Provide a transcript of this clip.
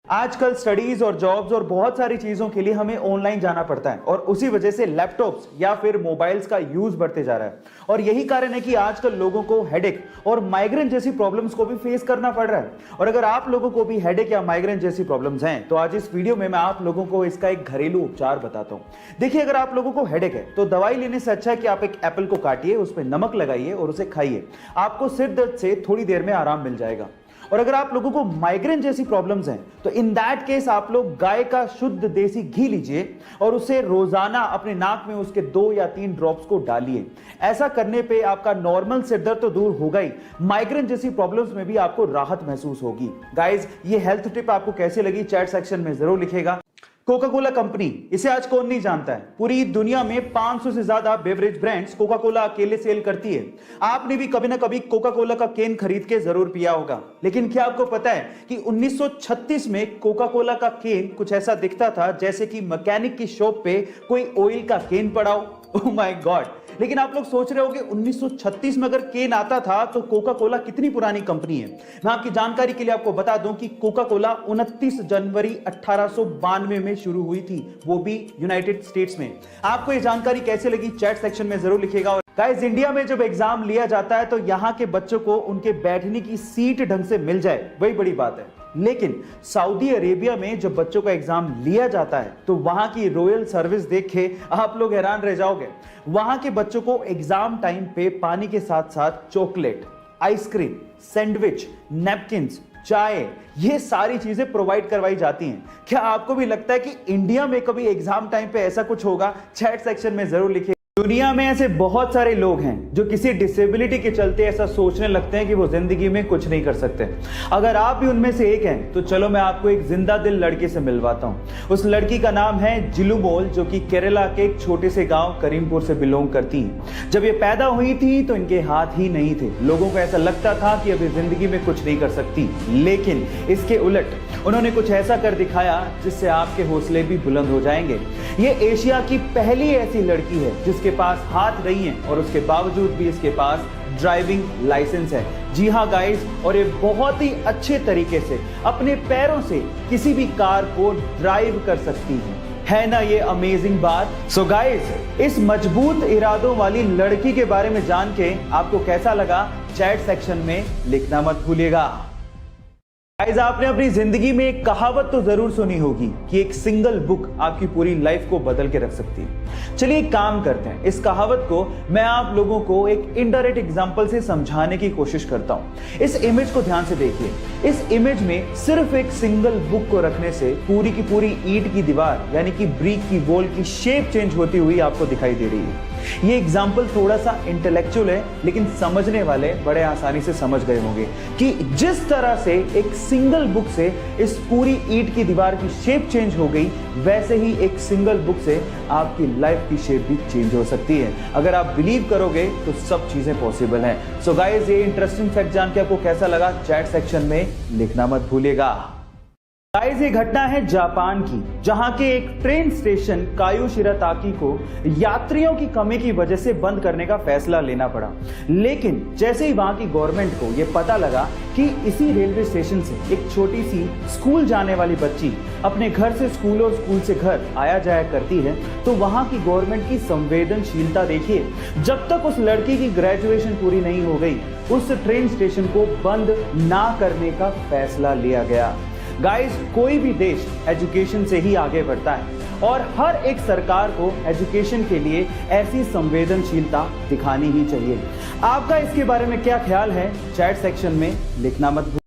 आजकल स्टडीज और जॉब्स और बहुत सारी चीजों के लिए हमें ऑनलाइन जाना पड़ता है और उसी वजह से लैपटॉप्स या फिर मोबाइल्स का यूज बढ़ते जा रहा है। और यही कारण है कि आजकल लोगों को हेडेक और माइग्रेन जैसी प्रॉब्लम्स को भी फेस करना पड़ रहा है। और अगर आप लोगों को भी हेडेक या माइग्रेन जैसी प्रॉब्लम्स हैं तो आज इस वीडियो में मैं आप लोगों को इसका एक घरेलू उपचार बताता हूं। देखिए, अगर आप लोगों को हेडेक है तो दवाई लेने से अच्छा है कि आप एक एप्पल को काटिए, उस पर नमक लगाइए और उसे खाइए। आपको सिर दर्द से थोड़ी देर में आराम मिल जाएगा। और अगर आप लोगों को माइग्रेन जैसी प्रॉब्लम्स हैं तो इन दैट केस आप लोग गाय का शुद्ध देसी घी लीजिए और उसे रोजाना अपने नाक में उसके 2 या 3 ड्रॉप्स को डालिए। ऐसा करने पे आपका नॉर्मल सिर दर्द तो दूर होगा ही, माइग्रेन जैसी प्रॉब्लम्स में भी आपको राहत महसूस होगी। गाइस, ये हेल्थ टिप आपको कैसे लगी चैट सेक्शन में जरूर लिखेगा। कोका कोला कंपनी, इसे आज कौन नहीं जानता है। पूरी दुनिया में 500 से ज्यादा बेवरेज ब्रांड्स कोका कोला अकेले सेल करती है। आपने भी कभी ना कभी कोका कोला का कैन खरीद के जरूर पिया होगा। लेकिन क्या आपको पता है कि 1936 में कोका कोला का कैन कुछ ऐसा दिखता था जैसे कि मैकेनिक की शॉप पे कोई ऑयल का कैन पड़ा हो। Oh my God. लेकिन आप लोग सोच रहे हो कि 1936 में अगर केन आता था तो कोका कोला कितनी पुरानी कंपनी है। मैं आपकी जानकारी के लिए आपको बता दूं कि कोका कोला 29 जनवरी 1892 में शुरू हुई थी, वो भी यूनाइटेड स्टेट्स में। आपको ये जानकारी कैसे लगी चैट सेक्शन में जरूर लिखिएगा। और गाइस, इंडिया में जब एग्जाम लिया जाता है तो यहां के बच्चों को उनके बैठने की सीट ढंग से मिल जाए, वही बड़ी बात है। लेकिन सऊदी अरेबिया में जब बच्चों का एग्जाम लिया जाता है तो वहां की रॉयल सर्विस देख के आप लोग हैरान रह जाओगे। वहां के बच्चों को एग्जाम टाइम पे पानी के साथ साथ चॉकलेट, आइसक्रीम, सैंडविच, नैपकिन्स, चाय, ये सारी चीजें प्रोवाइड करवाई जाती हैं। क्या आपको भी लगता है कि इंडिया में कभी एग्जाम टाइम पे ऐसा कुछ होगा? चैट सेक्शन में जरूर लिखिए। दुनिया में ऐसे बहुत सारे लोग हैं जो किसी डिसेबिलिटी के चलते ऐसा सोचने लगते हैं कि वो जिंदगी में कुछ नहीं कर सकते। अगर आप भी उनमें से एक हैं तो चलो मैं आपको एक जिंदा दिल लड़की से मिलवाता हूं। उस लड़की का नाम है जिलुमोल, जो कि केरला के एक छोटे से गांव करीमपुर से बिलोंग करती हैं। जब ये पैदा हुई थी तो इनके हाथ ही नहीं थे। लोगों को ऐसा लगता था कि अभी जिंदगी में कुछ नहीं कर सकती, लेकिन इसके उलट उन्होंने कुछ ऐसा कर दिखाया जिससे आपके हौसले भी बुलंद हो जाएंगे। ये एशिया की पहली ऐसी लड़की है जिसके पास हाथ नहीं है और उसके बावजूद भी इसके पास ड्राइविंग लाइसेंस है। जी हाँ गाइस, और ये बहुत ही अच्छे तरीके से अपने पैरों से किसी भी कार को ड्राइव कर सकती है ना ये अमेजिंग बात। सो गाइस, इस मजबूत इरादों वाली लड़की के बारे में जान के आपको कैसा लगा चैट सेक्शन में लिखना मत भूलिएगा। गाइस, आपने अपनी जिंदगी में एक कहावत तो जरूर सुनी होगी कि एक सिंगल बुक आपकी पूरी लाइफ को बदल के रख सकती है। चलिए एक काम करते हैं, इस कहावत को मैं आप लोगों को एक इनडायरेक्ट एग्जांपल से समझाने की कोशिश करता हूं। इस इमेज को ध्यान से देखिए। इस इमेज में सिर्फ एक सिंगल बुक को रखने से पूरी की पूरी ईंट की दीवार यानी कि ब्रिक की वॉल की शेप चेंज होती हुई आपको दिखाई दे रही है। ये एग्जाम्पल थोड़ा सा इंटेलेक्चुअल है, लेकिन समझने वाले बड़े आसानी से समझ गए होंगे कि जिस तरह से एक सिंगल बुक से इस पूरी ईंट की दीवार की शेप चेंज हो गई, वैसे ही एक सिंगल बुक से आपकी लाइफ की शेप भी चेंज हो सकती है। अगर आप बिलीव करोगे तो सब चीजें पॉसिबल हैं। सो गाइस, ये इंटरेस्टिंग फैक्ट जान के आपको कैसा लगा चैट सेक्शन में लिखना मत भूलिएगा। गाइस, ये घटना है जापान की, जहां के एक ट्रेन स्टेशन कायू शिराताकी को यात्रियों की कमी की वजह से बंद करने का फैसला लेना पड़ा। लेकिन जैसे ही वहां की गवर्नमेंट को यह पता लगा कि इसी रेलवे स्टेशन से एक छोटी सी स्कूल जाने वाली बच्ची अपने घर से स्कूल और स्कूल से घर आया जाया करती है, तो वहां की गवर्नमेंट की संवेदनशीलता देखिए। जब तक उस लड़की की ग्रेजुएशन पूरी नहीं हो गई, उस ट्रेन स्टेशन को बंद ना करने का फैसला लिया गया। गाइस, कोई भी देश एजुकेशन से ही आगे बढ़ता है और हर एक सरकार को एजुकेशन के लिए ऐसी संवेदनशीलता दिखानी ही चाहिए। आपका इसके बारे में क्या ख्याल है चैट सेक्शन में लिखना मत भूलिए।